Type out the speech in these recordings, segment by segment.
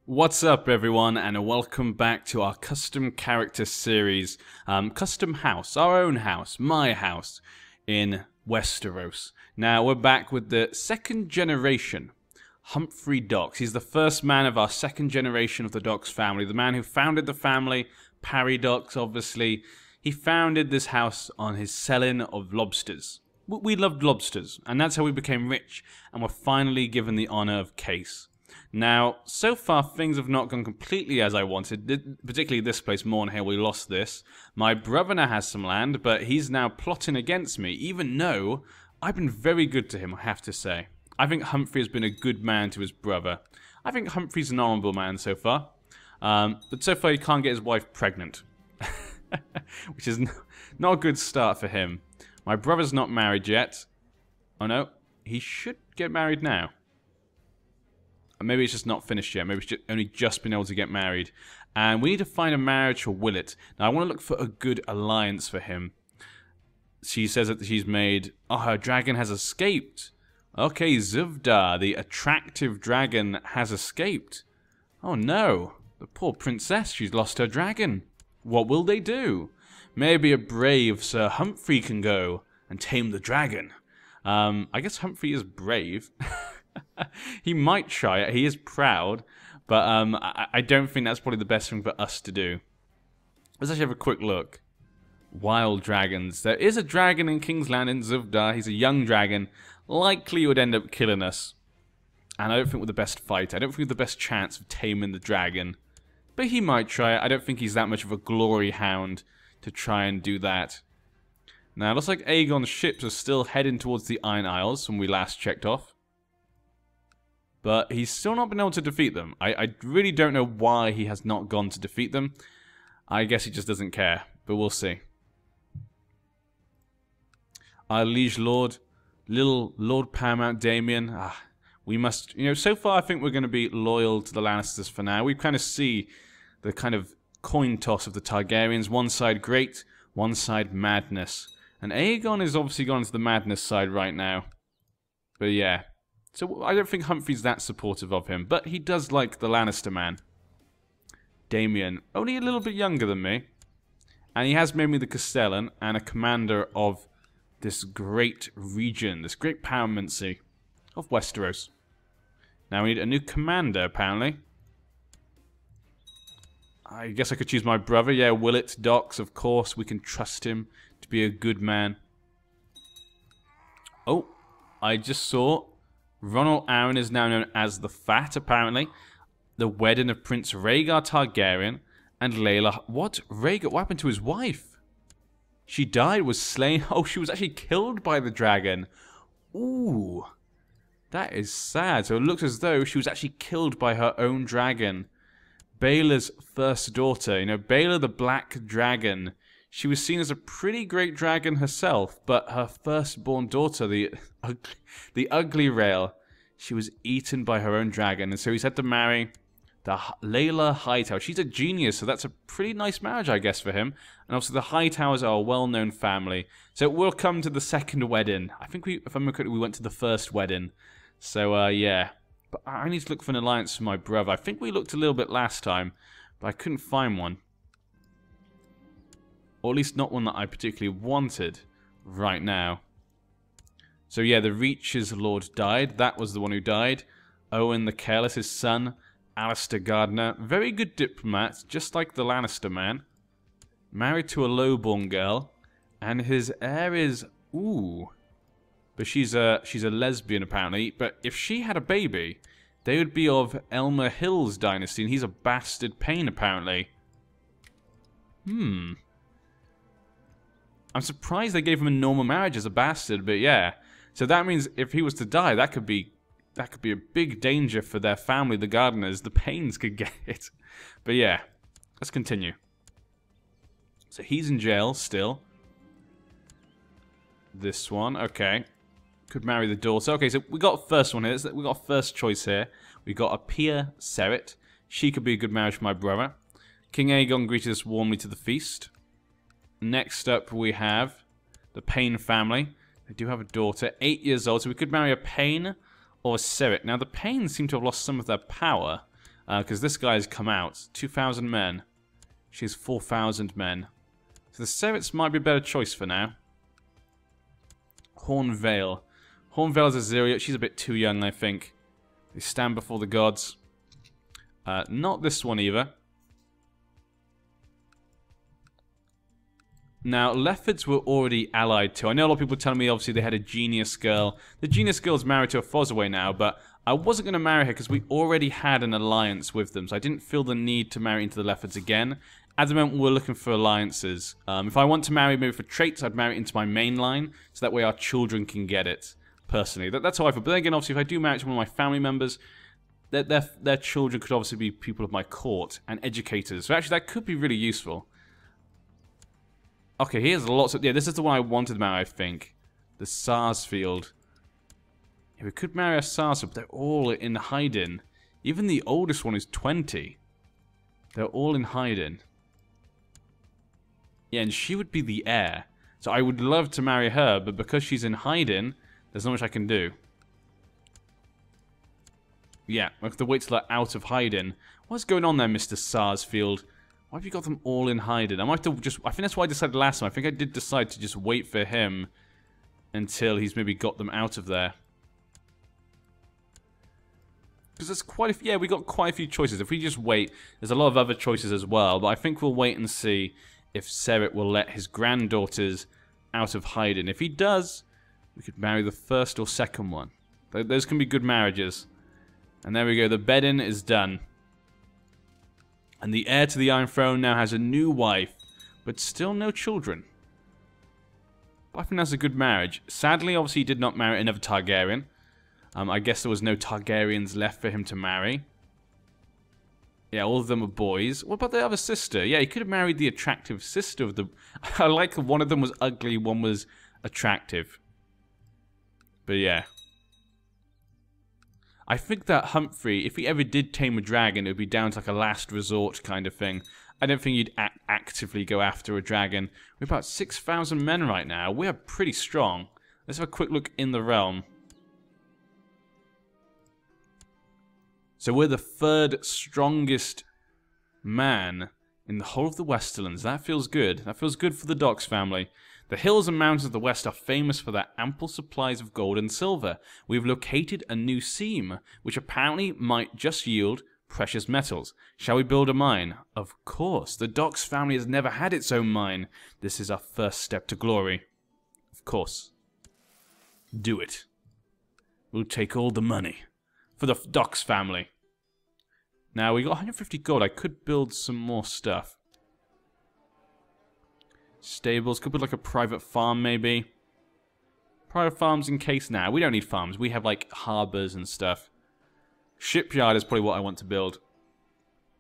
What's up everyone, and welcome back to our custom character series, custom house, our own house, my house in Westeros. Now we're back with the second generation, Humphrey Dox. He's the first man of our second generation of the Dox family, the man who founded the family, Parry Dox obviously. He founded this house on his selling of lobsters. We loved lobsters, and that's how we became rich, and were finally given the honor of case. Now, so far things have not gone completely as I wanted, particularly this place, Mornhill. We lost this. My brother now has some land, but he's now plotting against me, even though I've been very good to him, I have to say. I think Humphrey has been a good man to his brother. I think Humphrey's an honourable man so far. But so far he can't get his wife pregnant. Which is not a good start for him. My brother's not married yet. Oh no, he should get married now. Maybe it's just not finished yet. Maybe it's only just been able to get married. And we need to find a marriage for Willett. Now, I want to look for a good alliance for him. She says that she's made... Oh, her dragon has escaped. Okay, Zuvda, the attractive dragon, has escaped. Oh, no. The poor princess, she's lost her dragon. What will they do? Maybe a brave Sir Humphrey can go and tame the dragon. I guess Humphrey is brave. He might try it. He is proud, but I don't think that's probably the best thing for us to do. Let's actually have a quick look. Wild dragons. There is a dragon in King's Land in Zuvda. He's a young dragon. Likely would end up killing us. And I don't think we're the best fighter. I don't think we're the best chance of taming the dragon. But he might try it. I don't think he's that much of a glory hound to try and do that. Now, it looks like Aegon's ships are still heading towards the Iron Isles when we last checked off. But he's still not been able to defeat them. I really don't know why he has not gone to defeat them. I guess he just doesn't care, but we'll see. Our liege lord, little Lord Paramount Damien. We must, so far I think we're going to be loyal to the Lannisters for now. We kind of see the kind of coin toss of the Targaryens. One side great, one side madness. And Aegon is obviously gone to the madness side right now. But yeah. So I don't think Humphrey's that supportive of him, but he does like the Lannister man. Damien, only a little bit younger than me. And he has made me the Castellan and a commander of this great region, this great paramountcy of Westeros. Now we need a new commander, apparently. I guess I could choose my brother. Yeah, Willett Dox, of course. We can trust him to be a good man. Oh, I just saw... Ronald Arryn is now known as the Fat, apparently. The wedding of Prince Rhaegar Targaryen and Layla... What? Rhaegar? What happened to his wife? She died, was slain... Oh, she was actually killed by the dragon. Ooh. That is sad. So it looks as though she was actually killed by her own dragon. Baela's first daughter. Baela the Black Dragon. She was seen as a pretty great dragon herself, but her firstborn daughter, the ugly Rael, she was eaten by her own dragon, and so he's had to marry the Layla Hightower. She's a genius, so that's a pretty nice marriage, I guess, for him. And also the Hightowers are a well-known family. So we'll come to the second wedding. I think if I remember correctly, we went to the first wedding. So, yeah. But I need to look for an alliance for my brother. I think we looked a little bit last time, but I couldn't find one. Or at least not one that I particularly wanted right now. So yeah, the Reach's Lord died. That was the one who died. Owen the Careless, his son. Alistair Gardner. Very good diplomat, just like the Lannister man. Married to a lowborn girl. And his heir is... Ooh. But she's a lesbian, apparently. But if she had a baby, they would be of Elmer Hill's dynasty. And he's a bastard Payne, apparently. I'm surprised they gave him a normal marriage as a bastard, but yeah. So that means if he was to die, that could be a big danger for their family, the Gardeners. The Paynes could get it. But yeah, let's continue. So he's in jail still. This one, okay. Could marry the daughter. Okay, so we got first one here. We got first choice here. We got a Pia Seret. She could be a good marriage for my brother. King Aegon greeted us warmly to the feast. Next up, we have the Payne family. They do have a daughter, 8 years old, so we could marry a Payne or a Seret. Now, the Paynes seem to have lost some of their power. Because this guy has come out. 2,000 men. She has 4,000 men. So the Serets might be a better choice for now. Horn Vale. Horn Vale is Azeria. She's a bit too young, I think. They stand before the gods. Not this one either. Now, Leffords were already allied to. I know a lot of people telling me, obviously, they had a genius girl. The genius girl's married to a Fosaway now, but I wasn't going to marry her because we already had an alliance with them, so I didn't feel the need to marry into the Leffords again. At the moment, we're looking for alliances. If I want to marry maybe for traits, I'd marry into my main line, so that way our children can get it, personally. That's how I feel. But then again, obviously, if I do marry to one of my family members, their children could obviously be people of my court and educators. So actually, that could be really useful. Okay, here's lots of... Yeah, this is the one I wanted to marry, I think. The Sarsfield. Yeah, we could marry a Sarsfield, but they're all in hiding. Even the oldest one is 20. They're all in hiding. Yeah, and she would be the heir. So I would love to marry her, but because she's in hiding, there's not much I can do. Yeah, I have to wait till they're out of hiding. What's going on there, Mr. Sarsfield? Why have you got them all in hiding? I might have to just... I think that's why I decided last time. I think I did decide to just wait for him until he's maybe got them out of there. Because there's quite a few... Yeah, we got quite a few choices. If we just wait, there's a lot of other choices as well. But I think we'll wait and see if Seret will let his granddaughters out of hiding. If he does, we could marry the first or second one. Those can be good marriages. And there we go. The bedding is done. And the heir to the Iron Throne now has a new wife, but still no children. But I think that's a good marriage. Sadly, obviously, he did not marry another Targaryen. I guess there was no Targaryens left for him to marry. Yeah, all of them are boys. What about the other sister? Yeah, he could have married the attractive sister of the... I like one of them was ugly, one was attractive. But yeah. I think that Humphrey, if he ever did tame a dragon, it would be down to like a last resort kind of thing. I don't think you'd actively go after a dragon. We're about 6,000 men right now. We are pretty strong. Let's have a quick look in the realm. So we're the third strongest man in the whole of the Westerlands. That feels good. That feels good for the Docks family. The hills and mountains of the west are famous for their ample supplies of gold and silver. We've located a new seam, which apparently might just yield precious metals. Shall we build a mine? Of course. The Docks family has never had its own mine. This is our first step to glory. Of course. Do it. We'll take all the money. For the Docks family. Now, we got 150 gold. I could build some more stuff. Stables. Could put like a private farm, maybe. Private farms in case... Nah, we don't need farms. We have like harbors and stuff. Shipyard is probably what I want to build.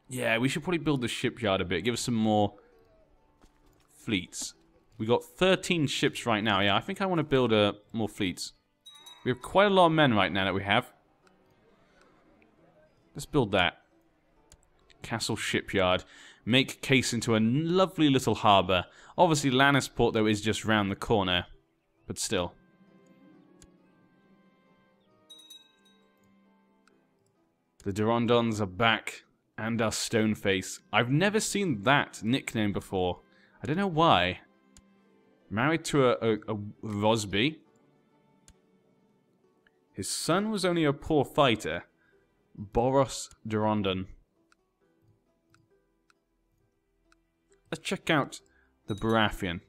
Yeah, we should probably build the shipyard a bit. Give us some more fleets. We got 13 ships right now. Yeah, I think I want to build more fleets. We have quite a lot of men right now that we have. Let's build that. Castle Shipyard. Make Case into a lovely little harbour. Obviously, Lannisport, though, is just round the corner. But still. The Durondons are back. And our Stoneface. I've never seen that nickname before. I don't know why. Married to a Rosby. His son was only a poor fighter. Boros Durondon. Let's check out the Baratheon.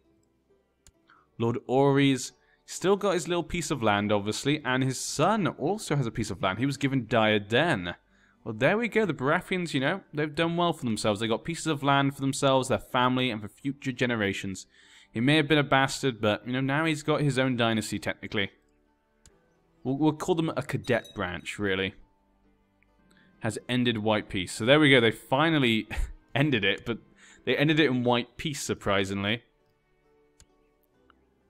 Lord Orys still got his little piece of land, obviously, and his son also has a piece of land. He was given Dire Den. Well, there we go. The Baratheons, you know, they've done well for themselves. They got pieces of land for themselves, their family, and for future generations. He may have been a bastard, but, you know, now he's got his own dynasty, technically. We'll call them a cadet branch, really. Has ended White Peace. So there we go. They finally ended it, but they ended it in White Peace, surprisingly.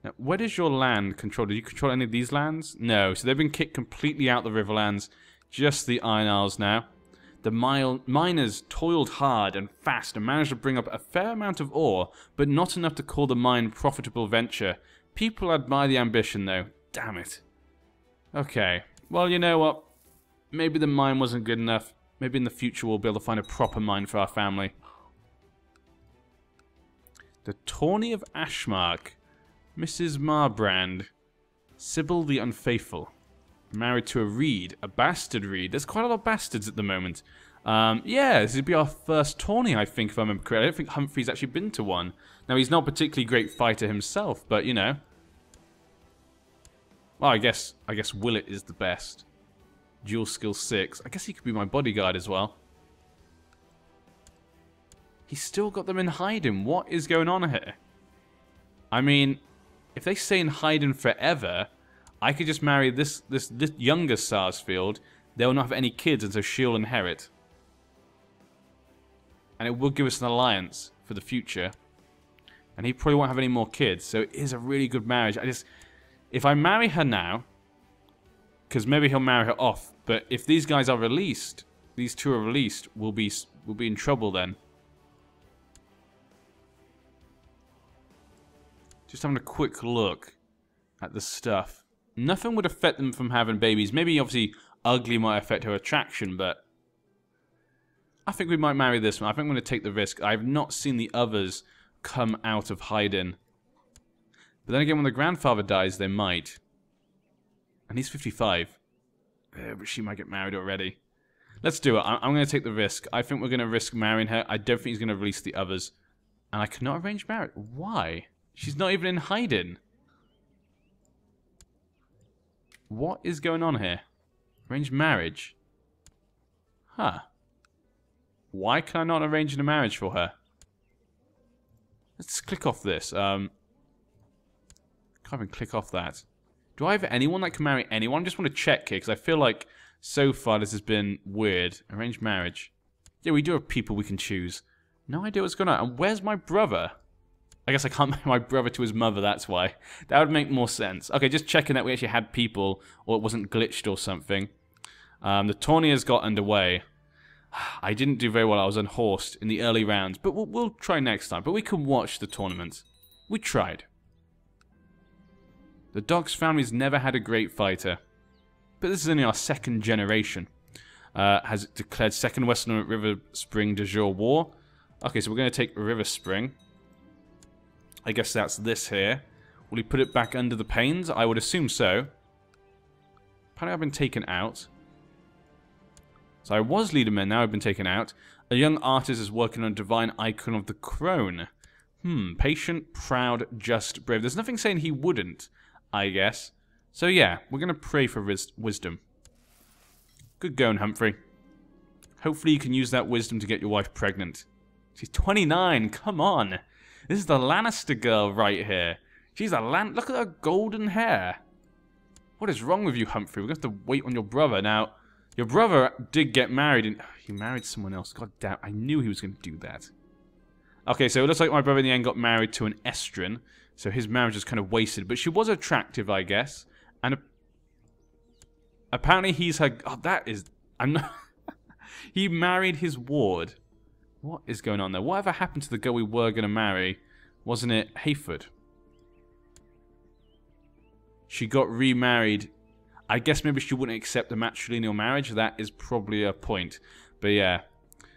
Now, where does your land control? Did you control any of these lands? No. So they've been kicked completely out of the Riverlands. Just the Iron Isles now. The miners toiled hard and fast and managed to bring up a fair amount of ore, but not enough to call the mine a profitable venture. People admire the ambition, though. Damn it. Okay. Well, you know what? Maybe the mine wasn't good enough. Maybe in the future we'll be able to find a proper mine for our family. The Tawny of Ashmark. Mrs. Marbrand. Sybil the Unfaithful. Married to a Reed. A bastard Reed. There's quite a lot of bastards at the moment. Yeah, this would be our first Tawny, I think, if I remember correctly. I don't think Humphrey's actually been to one. Now, he's not a particularly great fighter himself, but, you know. Well, I guess Willett is the best. Dual skill 6. I guess he could be my bodyguard as well. He's still got them in hiding. What is going on here? I mean, if they stay in hiding forever, I could just marry this younger Sarsfield. They will not have any kids, and so she'll inherit. And it will give us an alliance for the future. And he probably won't have any more kids, so it is a really good marriage. If I marry her now, because maybe he'll marry her off, but if these guys are released, these two are released, we'll be in trouble then. Just having a quick look at the stuff. Nothing would affect them from having babies. Maybe, obviously, ugly might affect her attraction, but I think we might marry this one. I think I'm going to take the risk. I have not seen the others come out of hiding. But then again, when the grandfather dies, they might. And he's 55. But she might get married already. Let's do it. I'm going to take the risk. I think we're going to risk marrying her. I don't think he's going to release the others. And I cannot arrange marriage. Why? She's not even in hiding. What is going on here? Arrange marriage. Huh. Why can I not arrange a marriage for her? Let's click off this. Can't even click off that. Do I have anyone that can marry anyone? I just want to check here, because I feel like so far this has been weird. Arrange marriage. Yeah, we do have people we can choose. No idea what's going on. And where's my brother? I guess I can't marry my brother to his mother, that's why. That would make more sense. Okay, just checking that we actually had people, or it wasn't glitched or something. The tourney has got underway. I didn't do very well, I was unhorsed in the early rounds, but we'll try next time. But we can watch the tournament. We tried. The Dogs family's never had a great fighter. But this is only our second generation. Has declared Second Western River Spring de jour war. Okay, so we're going to take River Spring. I guess that's this here. Will he put it back under the panes? I would assume so. Apparently I've been taken out. So I was leader men, now I've been taken out. A young artist is working on a divine icon of the crone. Patient, proud, just, brave. There's nothing saying he wouldn't, I guess. So yeah, we're going to pray for wisdom. Good going, Humphrey. Hopefully you can use that wisdom to get your wife pregnant. She's 29, come on. This is the Lannister girl right here. She's a look at her golden hair. What is wrong with you, Humphrey? We're going to have to wait on your brother. Now, your brother did get married, and he married someone else. God damn, I knew he was going to do that. Okay, so it looks like my brother in the end got married to an Estrin, so his marriage is kind of wasted. But she was attractive, I guess. And apparently he's her... Oh, that is... I'm not... He married his ward. What is going on there? Whatever happened to the girl we were going to marry? Wasn't it Hayford? She got remarried. I guess maybe she wouldn't accept the matrilineal marriage. That is probably a point. But yeah.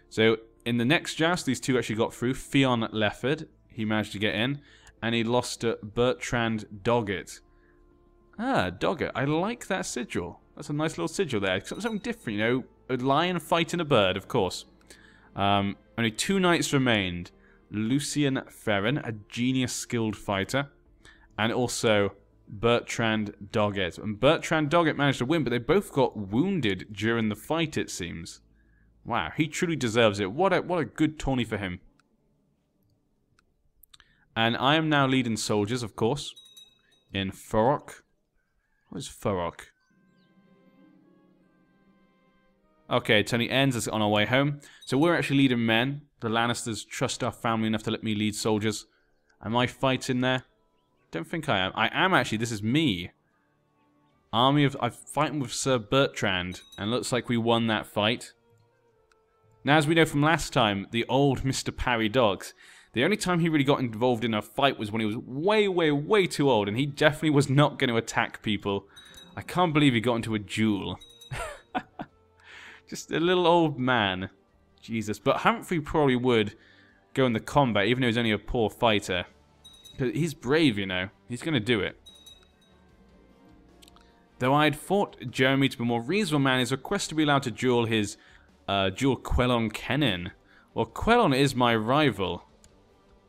So in the next joust, these two actually got through. Theon Lefford, he managed to get in. And he lost to Bertrand Doggett. Ah, Doggett. I like that sigil. That's a nice little sigil there. Something different, you know. A lion fighting a bird, of course. Only 2 knights remained. Lucian Ferren, a genius skilled fighter. And also Bertrand Doggett. And Bertrand Doggett managed to win, but they both got wounded during the fight, it seems. Wow, he truly deserves it. What a good tourney for him. And I am now leading soldiers, of course, in Thurrock. What is Thurrock? Okay, tourney ends. It's on our way home. So we're actually leading men. The Lannisters trust our family enough to let me lead soldiers. Am I fighting there? Don't think I am. I am actually. This is me. I'm fighting with Sir Bertrand, and looks like we won that fight. Now, as we know from last time, the old Mr. Parry Dogs, the only time he really got involved in a fight was when he was way, way, way too old, and he definitely was not going to attack people. I can't believe he got into a duel. Just a little old man. Jesus. But Humphrey probably would go in the combat, even though he's only a poor fighter. Because he's brave, you know. He's going to do it. Though I had thought Jeremy to be a more reasonable man, his request to be allowed to duel Quellon Kennen. Well, Quellon is my rival.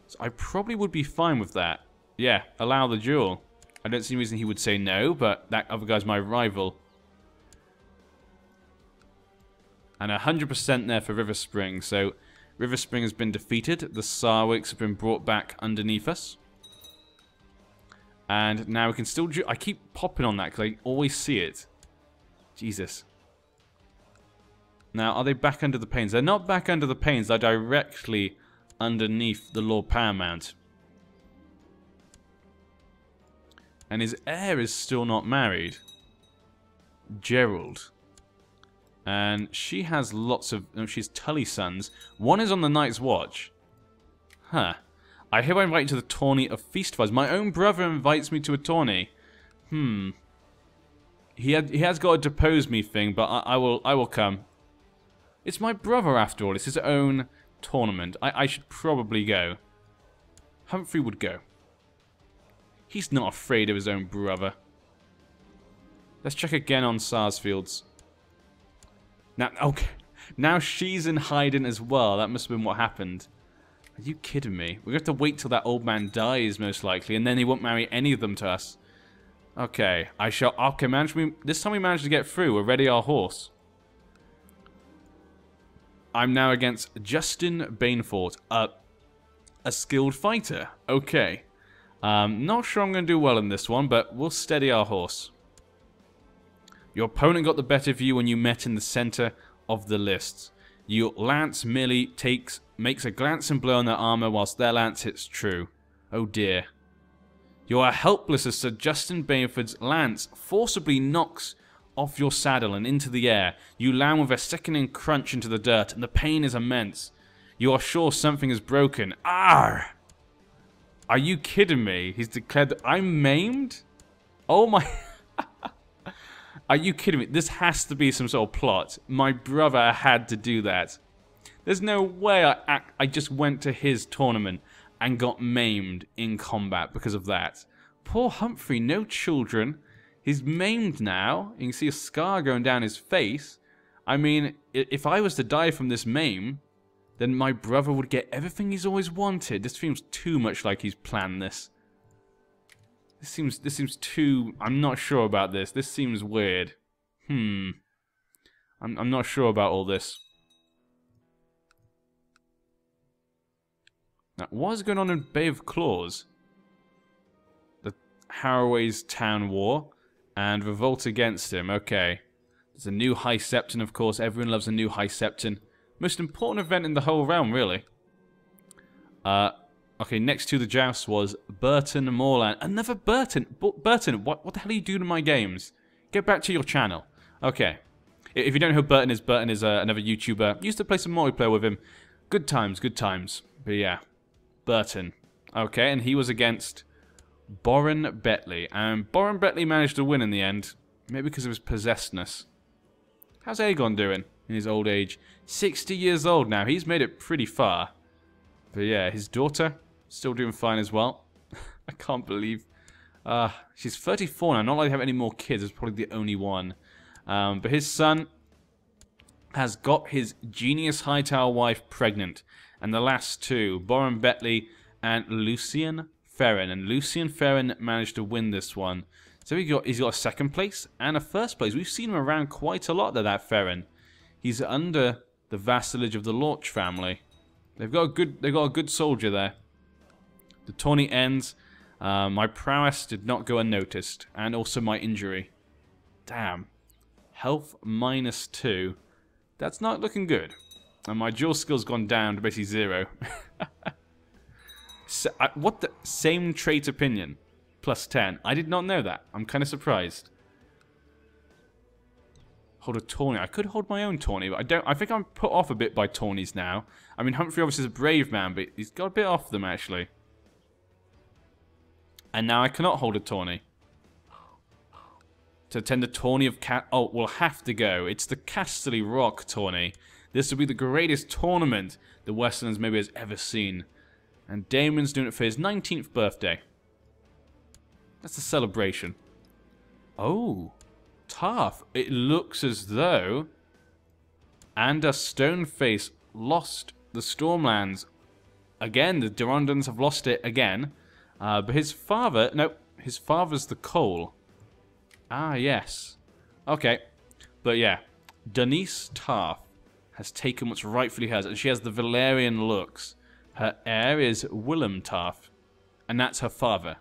So I probably would be fine with that. Yeah, allow the duel. I don't see any reason he would say no, but that other guy's my rival. And 100% there for River Spring. So River Spring has been defeated. The Sarwicks have been brought back underneath us. And now we can still... I keep popping on that because I always see it. Jesus. Now, are they back under the Panes? They're not back under the Panes. They're directly underneath the Lord Paramount. And his heir is still not married. Gerald. And she has lots of... No, she's Tully sons. One is on the Night's Watch. Huh. I hereby invite you to the tourney of Feastvise. My own brother invites me to a tourney. He has got a depose me thing, but I will come. It's my brother after all. It's his own tournament. I should probably go. Humphrey would go. He's not afraid of his own brother. Let's check again on Sarsfield's. Now, okay. Now she's in hiding as well. That must have been what happened. Are you kidding me? We're going to have to wait till that old man dies, most likely, and then he won't marry any of them to us. Okay, I shall... Okay, this time we managed to get through. We're ready our horse. I'm now against Justin Bainfort, a skilled fighter. Okay. Not sure I'm going to do well in this one, but we'll steady our horse. Your opponent got the better of you when you met in the center of the lists. Your lance merely makes a glancing blow on their armor whilst their lance hits true. Oh dear. You are helpless as Sir Justin Bainford's lance forcibly knocks off your saddle and into the air. You land with a sickening crunch into the dirt, and the pain is immense. You are sure something is broken. Arr! Are you kidding me? He's declared that I'm maimed? Oh my... Are you kidding me? This has to be some sort of plot. My brother had to do that. There's no way I just went to his tournament and got maimed in combat because of that. Poor Humphrey, no children. He's maimed now. You can see a scar going down his face. I mean, if I was to die from this maim, then my brother would get everything he's always wanted. This seems too much like he's planned this. This seems too... I'm not sure about this. This seems weird. I'm not sure about all this. Now, what is going on in Bay of Claws? The Harroway's Town War and revolt against him. Okay. There's a new High Septon, of course. Everyone loves a new High Septon. Most important event in the whole realm, really. Okay, next to the joust was Burton Moorland. Another Burton. Burton, what the hell are you doing to my games? Get back to your channel. Okay. If you don't know who Burton is another YouTuber. Used to play some multiplayer with him. Good times, good times. But yeah, Burton. Okay, and he was against Boren Betley. And Boren Betley managed to win in the end. Maybe because of his possessedness. How's Aegon doing in his old age? 60 years old now. He's made it pretty far. But yeah, his daughter... still doing fine as well. I can't believe... she's 34 now. Not like they have any more kids. It's probably the only one. But his son has got his Genius Hightower wife pregnant. And the last two, Boren Betley and Lucien Ferren. And Lucien Ferren managed to win this one. So he's got a second place and a first place. We've seen him around quite a lot there, that Ferren. He's under the vassalage of the Lorch family. They've got a good soldier there. The tourney ends. My prowess did not go unnoticed, and also my injury. Damn. Health -2. That's not looking good. And my duel skill's gone down to basically 0. So, what the? Same trait opinion. +10. I did not know that. I'm kind of surprised. Hold a tourney. I could hold my own tourney, but I don't. I think I'm put off a bit by tourneys now. I mean, Humphrey obviously is a brave man, but he's got a bit off them, actually. And now I cannot hold a tourney. to attend the tourney of Oh, we'll have to go. It's the Casterly Rock tourney. This will be the greatest tournament the Westlands maybe has ever seen. And Daemon's doing it for his 19th birthday. That's a celebration. Oh, Tarth. It looks as though Andor Stoneface lost the Stormlands. Again, the Durondans have lost it again. But his father... No, his father's the Cole. Ah, yes. Okay. But yeah, Denise Tarth has taken what's rightfully hers, and she has the Valyrian looks. Her heir is Willem Tarth, and that's her father.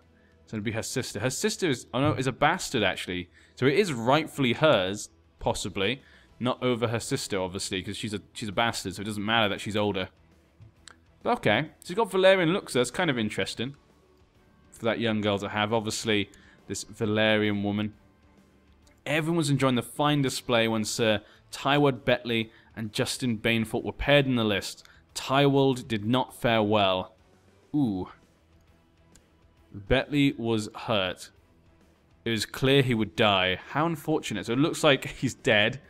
So it'll be her sister. Her sister is... Oh no, is a bastard, actually. So it is rightfully hers, possibly. Not over her sister, obviously, because she's a bastard, so it doesn't matter that she's older. But okay. She's got Valyrian looks, so that's kind of interesting for that young girl to have. Obviously, this Valyrian woman. Everyone was enjoying the fine display when Sir Tyward Betley and Justin Bainfort were paired in the list. Tywald did not fare well. Ooh. Betley was hurt. It was clear he would die. How unfortunate. So it looks like he's dead.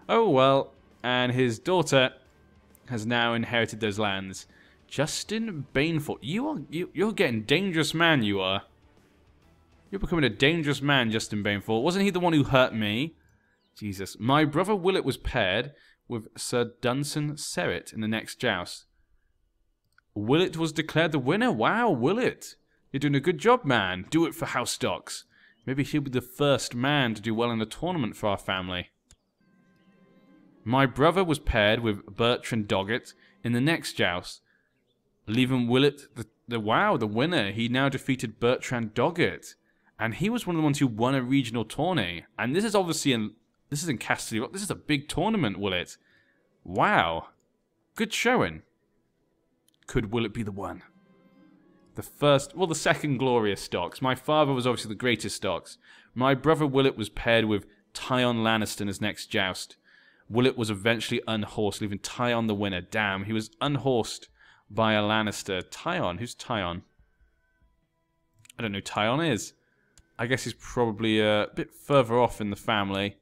Oh well. And his daughter has now inherited those lands. Justin Bainfort. You're getting dangerous, man, you are. You're becoming a dangerous man, Justin Bainfort. Wasn't he the one who hurt me? Jesus. My brother Willett was paired with Sir Duncan Serret in the next joust. Willett was declared the winner. Wow, Willett. You're doing a good job, man. Do it for House Docs. Maybe he'll be the first man to do well in the tournament for our family. My brother was paired with Bertrand Doggett in the next joust, leaving Willett the winner. He now defeated Bertrand Doggett. And he was one of the ones who won a regional tourney. And this is obviously in Casterly Rock. This is a big tournament, Willett. Wow. Good showing. Could Willett be the one? The second glorious Docs. My father was obviously the greatest Docs. My brother Willett was paired with Tyon Lannister in his next joust. Willett was eventually unhorsed, leaving Tyon the winner. Damn, he was unhorsed by a Lannister. Tyon? Who's Tyon? I don't know who Tyon is. I guess he's probably a bit further off in the family.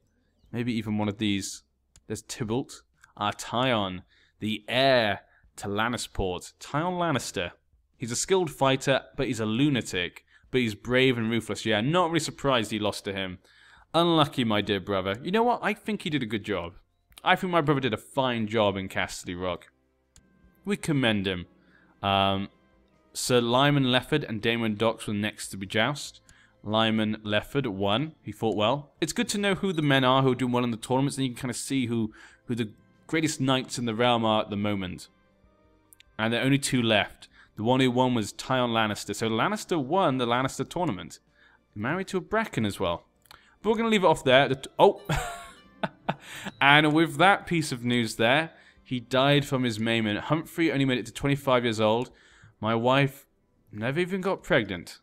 Maybe even one of these. There's Tybalt. Tyon, the heir to Lannisport. Tyon Lannister. He's a skilled fighter, but he's a lunatic. But he's brave and ruthless. Yeah, not really surprised he lost to him. Unlucky, my dear brother. You know what? I think he did a good job. I think my brother did a fine job in Casterly Rock. We commend him. Sir Lyman Lefford and Daemon Dox were next to be joust. Lyman Lefford won. He fought well. It's good to know who the men are who are doing well in the tournaments, and you can kind of see who the greatest knights in the realm are at the moment. And there are only two left. The one who won was Tyon Lannister. So Lannister won the Lannister tournament. Married to a Bracken as well. But we're going to leave it off there. Oh! And with that piece of news there, he died from his maiming. Humphrey only made it to 25 years old. My wife never even got pregnant.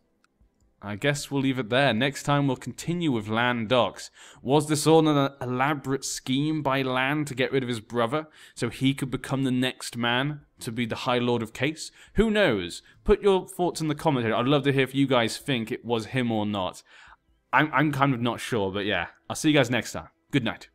I guess we'll leave it there. Next time we'll continue with Lan Docs. Was this all an elaborate scheme by Lan to get rid of his brother so he could become the next man to be the High Lord of Case? Who knows? Put your thoughts in the commentary. I'd love to hear if you guys think it was him or not. I'm kind of not sure, but yeah. I'll see you guys next time. Good night.